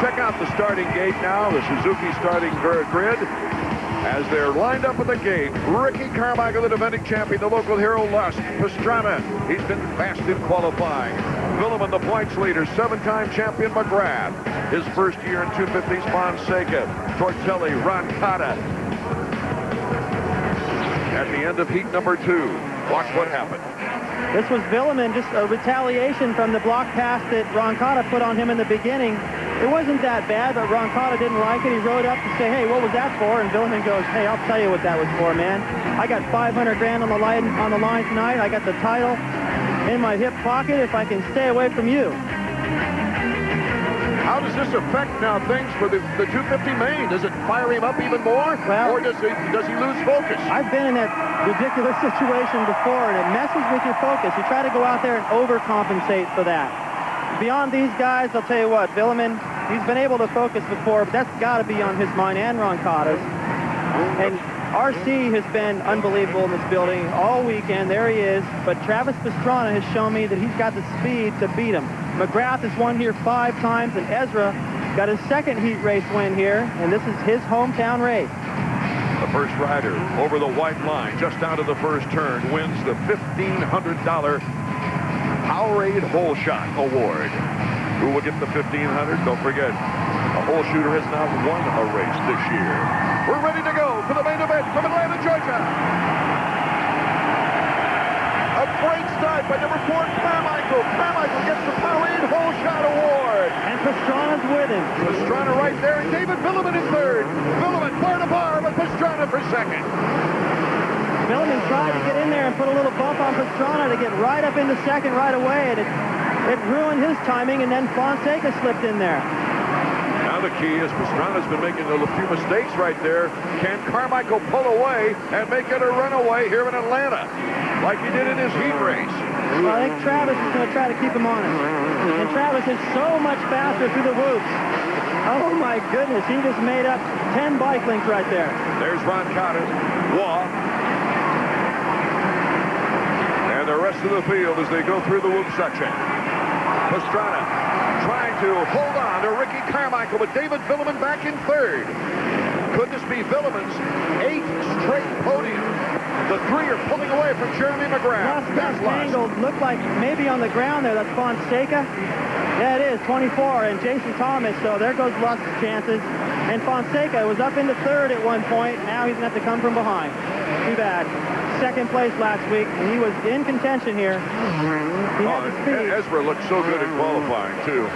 check out the starting gate now, the Suzuki starting grid. As they're lined up at the gate, Ricky Carmichael, the defending champion, the local hero, Lust. Pastrana, he's been fast in qualifying. Vuillemin, the points leader, 7-time champion McGrath. His first year in 250s, Fonseca. Tortelli, Roncada. At the end of heat number 2, watch what happened. This was Vuillemin, just a retaliation from the block pass that Roncada put on him in the beginning. It wasn't that bad, but Roncada didn't like it. He rode up to say, hey, what was that for? And Vuillemin goes, hey, I'll tell you what that was for, man. I got 500 grand on the line tonight. I got the title in my hip pocket if I can stay away from you. How does this affect now things for the 250 main? Does it fire him up even more? Well, or does he lose focus? I've been in that ridiculous situation before, and it messes with your focus. You try to go out there and overcompensate for that. Beyond these guys, I'll tell you what, Vuillemin, he's been able to focus before, but that's got to be on his mind and Roncada's. And RC has been unbelievable in this building all weekend. There he is. But Travis Pastrana has shown me that he's got the speed to beat him. McGrath has won here 5 times, and Ezra got his second heat race win here, and this is his hometown race. The first rider over the white line, just out of the first turn, wins the $1,500 Powerade Hole Shot Award. Who will get the $1,500? Don't forget, a hole shooter has not won a race this year. We're ready to go for the main event from Atlanta, Georgia. A great start by number 4, Carmichael. Carmichael gets the Powerade Hole Shot Award. And Pastrana's with him. Pastrana right there, and David Vuillemin in third. Vuillemin bar to bar, but Pastrana for second. Vuillemin tried to get in there and put a little bump on Pastrana to get right up into second right away, and it ruined his timing, and then Fonseca slipped in there. Now the key is Pastrana's been making a few mistakes right there. Can Carmichael pull away and make it a runaway here in Atlanta, like he did in his heat race? Well, I think Travis is going to try to keep him on it. And Travis is so much faster through the whoops. Oh, my goodness. He just made up 10 bike links right there. There's Roncada, Waugh, and the rest of the field as they go through the whoop section. Pastrana trying to hold on to Ricky Carmichael, but David Vuillemin back in third. Could this be Vuillemin's 8th straight podium? The 3 are pulling away from Jeremy McGrath. Lust angled, looked like maybe on the ground there. That's Fonseca. Yeah, it is, 24, and Jason Thomas, so there goes Lust's chances. And Fonseca was up into third at one point. Now he's going to have to come from behind. Too bad. Second place last week, and he was in contention here. He had the speed. Ezra looked so good at qualifying, too.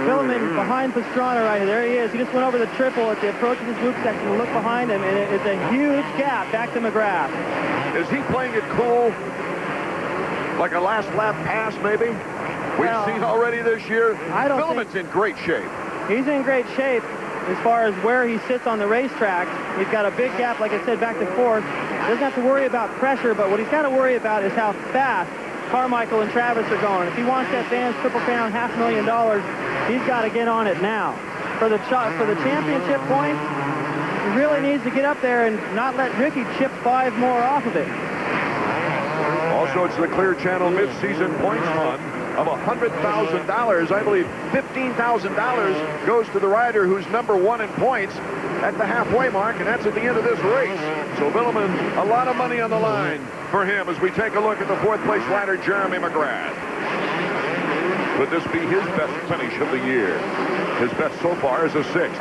Vuillemin behind Pastrana right here. There he is. He just went over the triple at the approach of his whoop section and look behind him, and it's a huge gap back to McGrath. Is he playing it cool? Like a last lap pass, maybe? We've seen already this year. Vuillemin's in great shape. He's in great shape as far as where he sits on the racetrack. He's got a big gap, like I said, back to fourth. Doesn't have to worry about pressure, but what he's got to worry about is how fast Carmichael and Travis are going. If he wants that Vans Triple Crown $500,000, he's got to get on it now. For the championship points, he really needs to get up there and not let Ricky chip 5 more off of it. Also, it's the Clear Channel mid-season points fund of $100,000. I believe $15,000 goes to the rider who's number 1 in points at the halfway mark, and that's at the end of this race. So Vuillemin, a lot of money on the line for him as we take a look at the 4th place rider, Jeremy McGrath. Could this be his best finish of the year? His best so far is a 6th.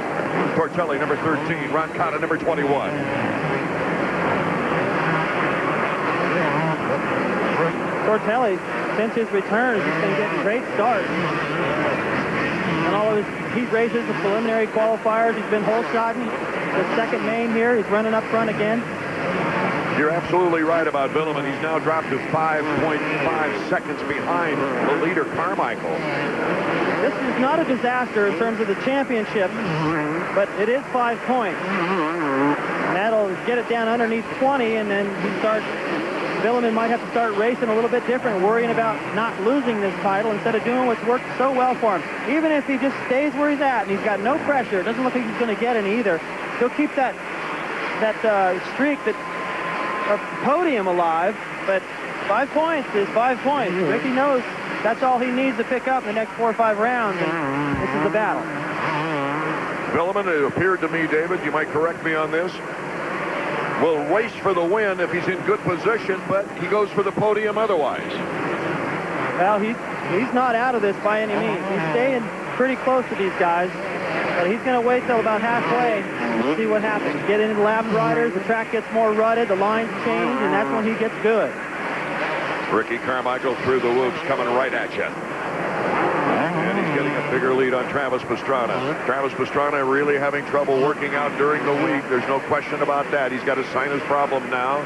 Tortelli, number 13. Roncada, number 21. Tortelli, since his return, has been getting great starts. And all of his heat races, the preliminary qualifiers, he's been hole-shotting. The second main here, he's running up front again. You're absolutely right about Vuillemin. He's now dropped to 5.5 seconds behind the leader, Carmichael. This is not a disaster in terms of the championship, but it is 5 points. And that'll get it down underneath 20, and then Vuillemin might have to start racing a little bit different, worrying about not losing this title instead of doing what's worked so well for him. Even if he just stays where he's at and he's got no pressure, it doesn't look like he's going to get any either. He'll keep that streak, that podium alive, but 5 points is 5 points. Ricky knows that's all he needs to pick up in the next 4 or 5 rounds, and this is the battle. Vuillemin, it appeared to me, David, you might correct me on this, will race for the win if he's in good position, but he goes for the podium otherwise. Well, he's not out of this by any means. He's staying pretty close to these guys, but he's going to wait till about halfway and see what happens. Get into the lap riders, the track gets more rutted, the lines change, and that's when he gets good. Ricky Carmichael through the whoops, coming right at you. And he's getting a bigger lead on Travis Pastrana. Travis Pastrana really having trouble working out during the week. There's no question about that. He's got a sinus problem now.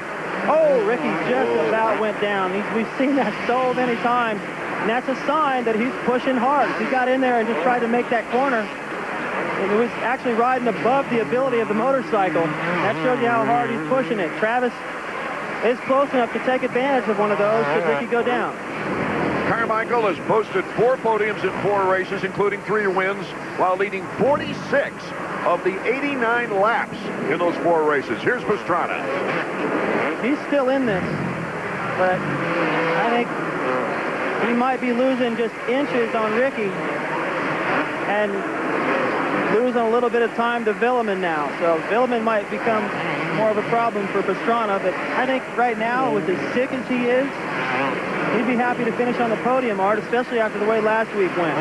Oh, Ricky just about went down. We've seen that so many times, and that's a sign that he's pushing hard. He got in there and just tried to make that corner, and it was actually riding above the ability of the motorcycle. That shows you how hard he's pushing it. Travis is close enough to take advantage of one of those should Ricky go down. Carmichael has posted 4 podiums in 4 races, including 3 wins, while leading 46 of the 89 laps in those 4 races. Here's Pastrana. He's still in this, but I think he might be losing just inches on Ricky and losing a little bit of time to Vuillemin now. So Vuillemin might become more of a problem for Pastrana, but I think right now, with as sick as he is, he'd be happy to finish on the podium, Art, especially after the way last week went.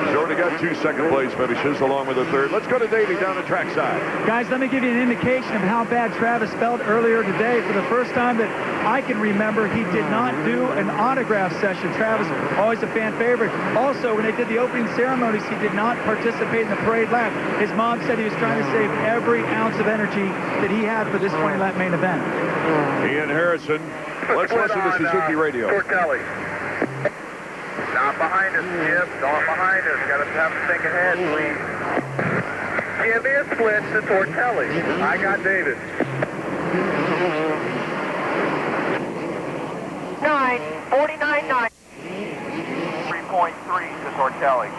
He's already got 2 second-place finishes along with a 3rd. Let's go to Davey down the trackside. Guys, let me give you an indication of how bad Travis felt earlier today. For the first time that I can remember, he did not do an autograph session. Travis, always a fan favorite. Also, when they did the opening ceremonies, he did not participate in the parade lap. His mom said he was trying to save every ounce of energy that he had for this 20-lap main event. Ian Harrison. Let's listen to Suzuki radio. Tortelli. Down behind us, Jim. Down behind us. Got to have to think ahead, please. Give me a split to Tortelli. I got David. 49.9. 3.3 to Tortelli.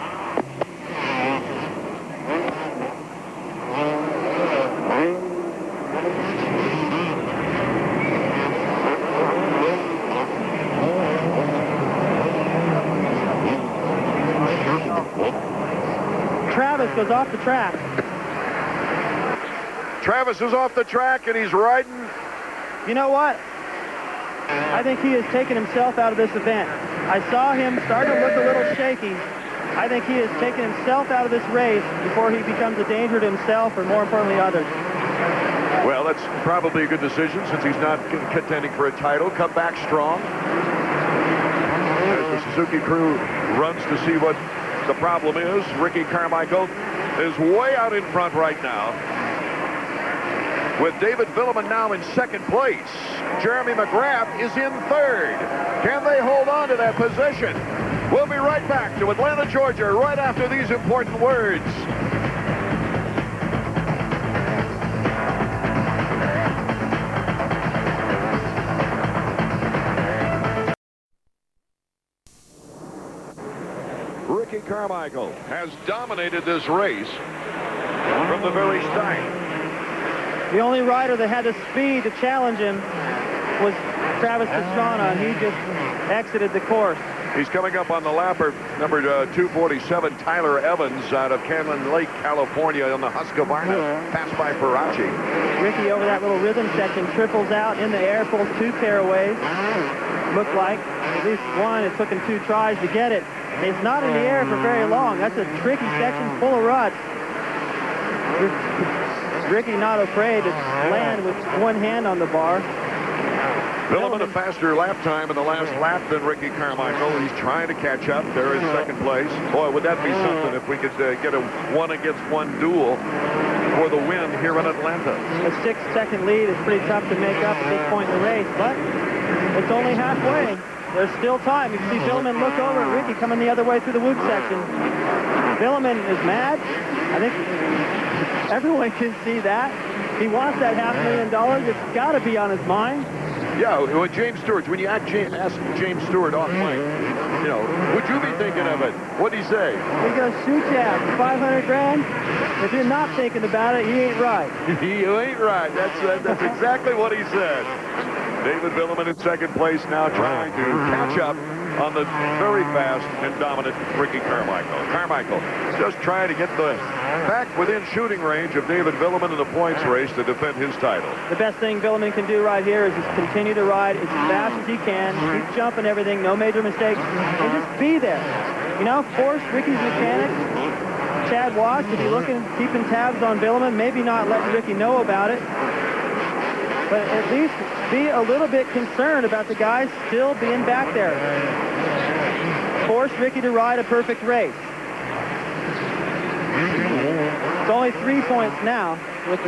Travis goes off the track. Travis is off the track, and he's riding. You know what? I think he has taken himself out of this event. I saw him start to look a little shaky. I think he has taken himself out of this race before he becomes a danger to himself or, more importantly, others. Well, that's probably a good decision since he's not contending for a title. Come back strong. As the Suzuki crew runs to see what the problem is, Ricky Carmichael is way out in front right now, with David Vuillemin now in 2nd place. Jeremy McGrath is in 3rd. Can they hold on to that position? We'll be right back to Atlanta, Georgia, right after these important words. Ricky Carmichael has dominated this race from the very start. The only rider that had the speed to challenge him was Travis Pastrana, and he just exited the course. He's coming up on the lapper, number 247, Tyler Evans, out of Canyon Lake, California, on the Husqvarna, passed by Faraci. Ricky over that little rhythm section triples out in the air, pulls 2 tearaways. Looked like at least one. It took him 2 tries to get it. It's not in the air for very long. That's a tricky section full of ruts. Ricky not afraid to land with one hand on the bar. Vuillemin a faster lap time in the last lap than Ricky Carmichael. He's trying to catch up. There in 2nd place. Boy, would that be something if we could get a 1-against-1 duel for the win here in Atlanta. A 6-second lead is pretty tough to make up at this point in the race, but it's only halfway. There's still time. You can see Vuillemin look over at Ricky coming the other way through the whoop section. Vuillemin is mad. I think everyone can see that. He wants that $500,000. It's got to be on his mind. Yeah, when James Stewart, when you ask James Stewart off mic, you know, would you be thinking of it? What'd he say? He's going to shoot you at $500,000. If you're not thinking about it, you ain't right. You ain't right. That's exactly what he said. David Vuillemin in 2nd place now, trying to catch up on the very fast and dominant Ricky Carmichael. Carmichael just trying to get the back within shooting range of David Vuillemin in the points race to defend his title. The best thing Vuillemin can do right here is just continue to ride as fast as he can, keep jumping everything, no major mistakes, and just be there. You know, force Ricky's mechanics. Chad Watts to be keeping tabs on Vuillemin, maybe not letting Ricky know about it, but at least be a little bit concerned about the guys still being back there. Force Ricky to ride a perfect race. It's only 3 points now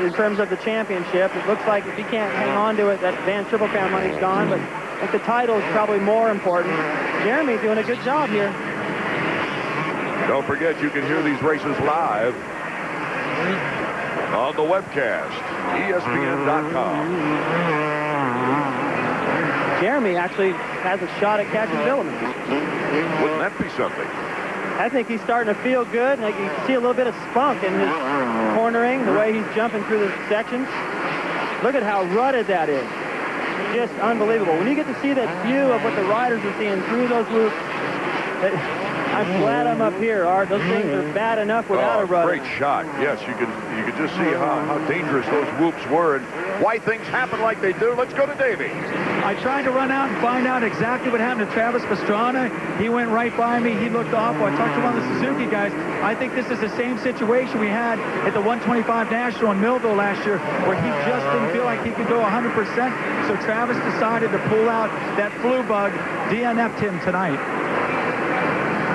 in terms of the championship. It looks like if he can't hang on to it, that Van Triple Crown money's gone, but I think the title is probably more important. Jeremy doing a good job here. Don't forget, you can hear these races live on the webcast, ESPN.com. Jeremy actually has a shot at catching Vuillemin. Wouldn't that be something? I think he's starting to feel good, and you can see a little bit of spunk in his cornering, the way he's jumping through the sections. Look at how rutted that is. Just unbelievable. When you get to see that view of what the riders are seeing through those loops, I'm glad I'm up here, Art. Those things are bad enough without a rudder. Great shot. Yes, you could just see how dangerous those whoops were and why things happen like they do. Let's go to Davey. I tried to run out and find out exactly what happened to Travis Pastrana. He went right by me. He looked awful. I talked to one of the Suzuki guys. I think this is the same situation we had at the 125 National in Millville last year, where he just didn't feel like he could go 100%. So Travis decided to pull out that flu bug, DNF'd him tonight.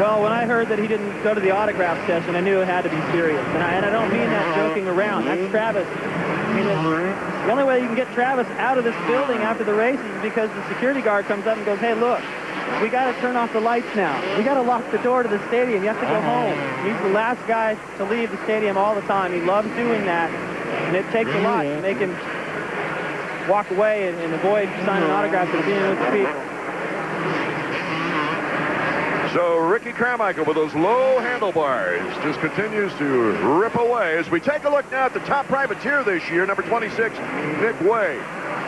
Well, when I heard that he didn't go to the autograph session, I knew it had to be serious. And I don't mean that joking around. That's Travis. I mean, the only way you can get Travis out of this building after the race is because the security guard comes up and goes, hey, look, we got to turn off the lights now. We got to lock the door to the stadium. You have to go home. He's the last guy to leave the stadium all the time. He loves doing that. And it takes a lot to make him walk away and avoid signing autographs and being with the people. So Ricky Carmichael with those low handlebars just continues to rip away as we take a look now at the top privateer this year, number 26, Nick Way.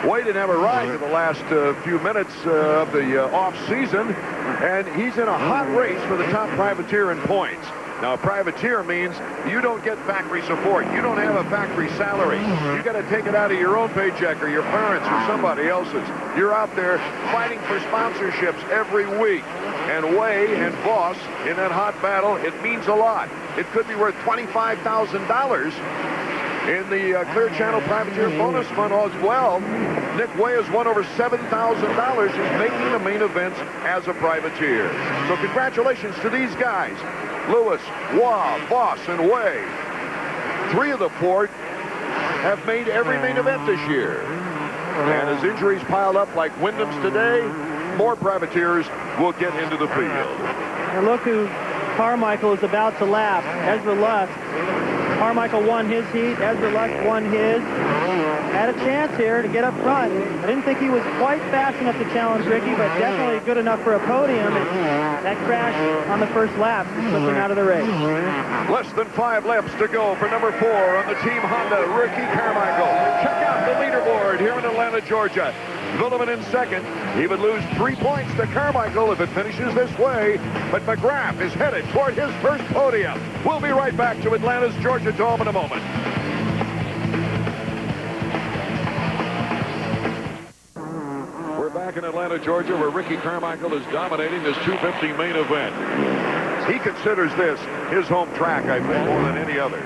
Way didn't have a ride in the last few minutes of the off-season, and he's in a hot race for the top privateer in points. Now, a privateer means you don't get factory support. You don't have a factory salary. You got to take it out of your own paycheck or your parents or somebody else's. You're out there fighting for sponsorships every week. And Way and Voss in that hot battle, it means a lot. It could be worth $25,000 in the Clear Channel Privateer bonus fund as well. Nick Way has won over $7,000 just making the main events as a privateer. So congratulations to these guys. Lewis, Waugh, Voss, and Way. 3 of the 4 have made every main event this year. And as injuries pile up like Wyndham's today, more privateers will get into the field. And look who Carmichael is about to lap. Ezra Lusk. Carmichael won his heat. Ezra Lusk won his. Had a chance here to get up front. I didn't think he was quite fast enough to challenge Ricky, but definitely good enough for a podium. And that crash on the first lap took him out of the race. Less than 5 laps to go for number 4 on the Team Honda, Ricky Carmichael. Check out the leaderboard here in Atlanta, Georgia. Vuillemin in second. He would lose 3 points to Carmichael if it finishes this way, but McGrath is headed toward his first podium. We'll be right back to Atlanta's Georgia Dome in a moment. We're back in Atlanta, Georgia, where Ricky Carmichael is dominating this 250 main event. He considers this his home track, I think, more than any other.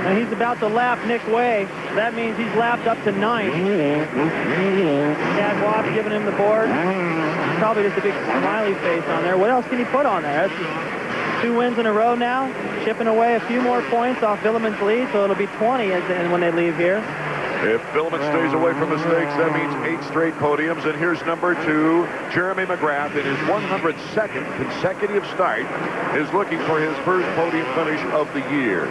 And he's about to lap Nick Way. That means he's lapped up to 9th. Chad Watts giving him the board. Probably just a big smiley face on there. What else can he put on there? That's just 2 wins in a row now. Chipping away a few more points off Vuillemin's lead, so it'll be 20 when they leave here. If Vuillemin stays away from mistakes, that means 8 straight podiums. And here's number 2, Jeremy McGrath, in his 102nd consecutive start, is looking for his first podium finish of the year.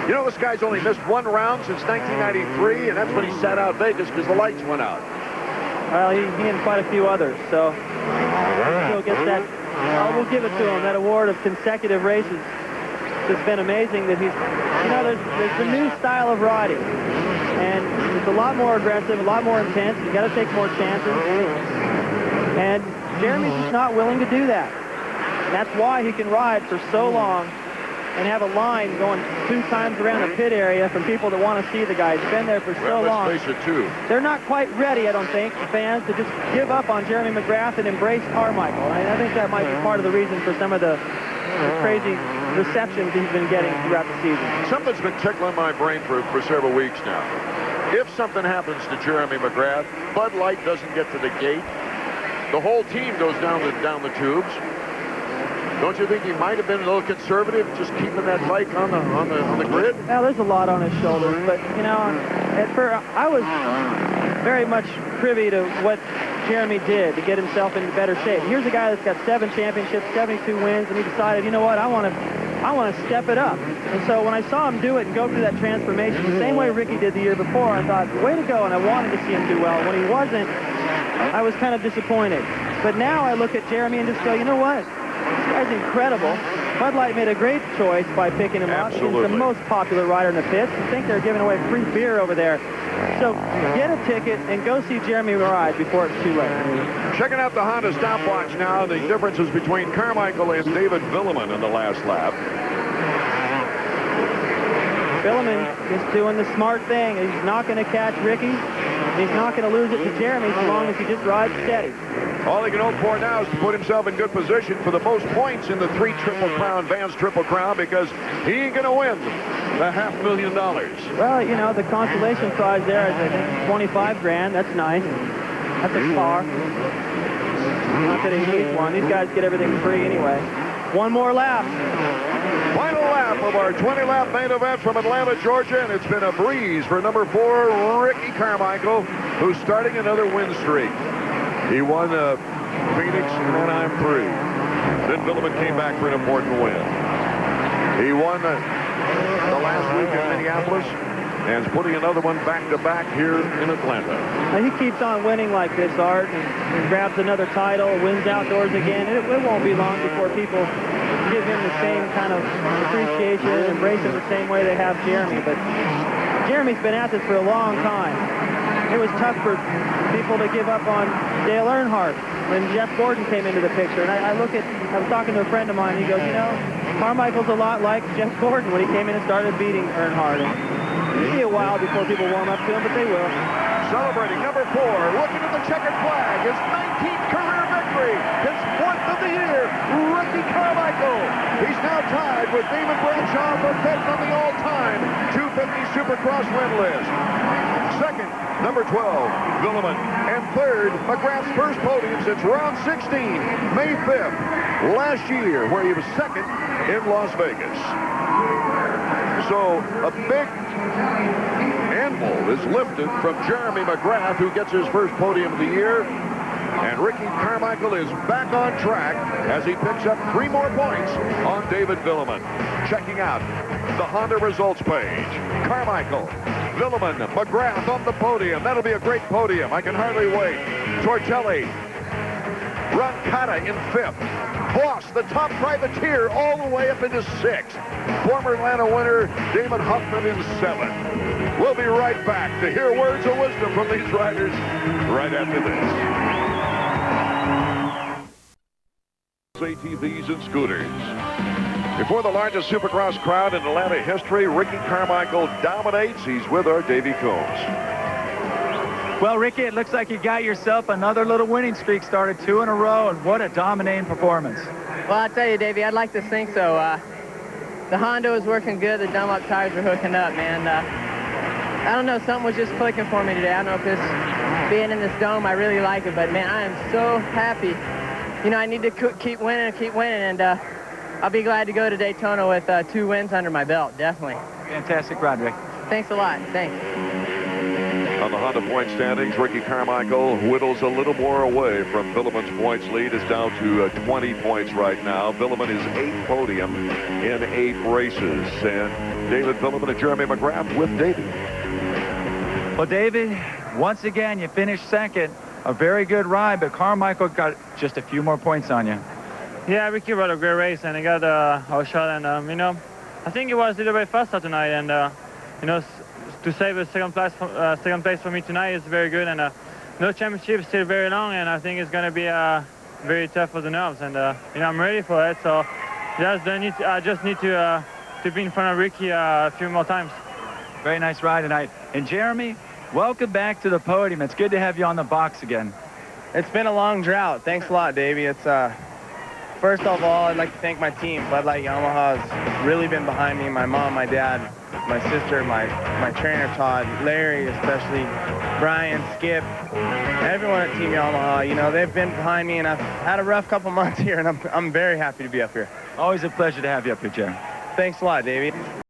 You know, this guy's only missed 1 round since 1993, and that's when he sat out Vegas because the lights went out. Well, he and quite a few others, so he'll get that. We'll give it to him, that award of consecutive races. It's been amazing that he's, you know, there's a new style of riding. And it's a lot more aggressive, a lot more intense. You got to take more chances. And Jeremy's just not willing to do that. And that's why he can ride for so long and have a line going 2 times around the pit area from people that want to see the guy. He's been there for so long. Let's face it, too. They're not quite ready, I don't think, the fans, to just give up on Jeremy McGrath and embrace Carmichael. I think that might be part of the reason for some of the crazy receptions he's been getting throughout the season. Something's been tickling my brain for several weeks now. If something happens to Jeremy McGrath, Bud Light doesn't get to the gate, the whole team goes down the tubes. Don't you think he might have been a little conservative, just keeping that bike on the grid? Well, there's a lot on his shoulders, but you know, I was very much privy to what Jeremy did to get himself into better shape. Here's a guy that's got 7 championships, 72 wins, and he decided, you know what, I want to step it up. And so when I saw him do it and go through that transformation, the same way Ricky did the year before, I thought, way to go, and I wanted to see him do well. When he wasn't, I was kind of disappointed. But now I look at Jeremy and just go, you know what? This guy's incredible. Bud Light made a great choice by picking him up. He's the most popular rider in the pits. I think they're giving away free beer over there. So get a ticket and go see Jeremy ride before it's too late. Checking out the Honda stopwatch now, the differences between Carmichael and David Vuillemin in the last lap. Vuillemin is doing the smart thing. He's not going to catch Ricky. He's not going to lose it to Jeremy as long as he just rides steady. All he can hope for now is to put himself in good position for the most points in the 3 Triple Crown, Vans Triple Crown, because he ain't going to win the $500,000. Well, you know, the consolation prize there is, I think, 25 grand. That's nice. That's a car. Not that he needs one. These guys get everything free anyway. One more lap. Final lap of our 20-lap main event from Atlanta, Georgia, and it's been a breeze for number 4, Ricky Carmichael, who's starting another win streak. He won Phoenix and Anaheim 3. Then Vuillemin came back for an important win. He won the last week in Minneapolis and is putting another one back-to-back here in Atlanta. Now, he keeps on winning like this, Art, and grabs another title, wins outdoors again. It won't be long before people give him the same kind of appreciation and embrace him the same way they have Jeremy. But Jeremy's been at this for a long time. It was tough for people to give up on Dale Earnhardt when Jeff Gordon came into the picture. And I was talking to a friend of mine, and he goes, you know, Carmichael's a lot like Jeff Gordon when he came in and started beating Earnhardt. And it'll be a while before people warm up to him, but they will. Celebrating number 4, looking at the checkered flag, his 19th career victory, his 4th of the year, Ricky Carmichael. He's now tied with Damon Bradshaw for 5th on the all-time 250 Supercross win list. Second, number 12, Vuillemin. And third, McGrath's first podium since round 16, May 5th, last year, where he was second in Las Vegas. So a big handful is lifted from Jeremy McGrath, who gets his first podium of the year. And Ricky Carmichael is back on track as he picks up 3 more points on David Vuillemin. Checking out the Honda results page. Carmichael, Vuillemin, McGrath on the podium. That'll be a great podium. I can hardly wait. Tortelli, Roncata in 5th. Voss, the top privateer, all the way up into 6th. Former Atlanta winner Damon Huffman in 7th. We'll be right back to hear words of wisdom from these riders right after this. ATVs and scooters. Before the largest Supercross crowd in Atlanta history, Ricky Carmichael dominates. He's with our Davey Combs. Well, Ricky, it looks like you got yourself another little winning streak started, 2 in a row, and what a dominating performance. Well, I'll tell you, Davey, I'd like to think so. The Honda was working good. The Dunlop tires were hooking up, man. I don't know, something was just clicking for me today. I don't know if this, being in this dome, I really like it, but man, I am so happy. You know, I need to keep winning, and I'll be glad to go to Daytona with 2 wins under my belt, definitely. Fantastic ride, Rick. Thanks a lot. Thanks. On the Honda point standings, Ricky Carmichael whittles a little more away from Vuillemin's points lead. Is down to 20 points right now. Vuillemin is 8th podium in 8 races. And David Vuillemin and Jeremy McGrath with David. Well, David, once again, you finished second. A very good ride, but Carmichael got just a few more points on you. Yeah, Ricky rode a great race, and he got our shot, and you know, I think it was a little bit faster tonight, and you know, to save a second place for me tonight is very good, and no championship is still very long, and I think it's going to be very tough for the nerves, and you know, I'm ready for it. So I just need to to be in front of Ricky a few more times. Very nice ride tonight. And Jeremy, welcome back to the podium. It's good to have you on the box again. It's been a long drought. Thanks a lot, Davey. It's first of all, I'd like to thank my team. Bud Light Yamaha has really been behind me. My mom, my dad, my sister, my trainer Todd, Larry especially, Brian, Skip, everyone at Team Yamaha. You know, they've been behind me, and I've had a rough couple months here, and I'm very happy to be up here. Always a pleasure to have you up here, Jeremy. Thanks a lot, Davey.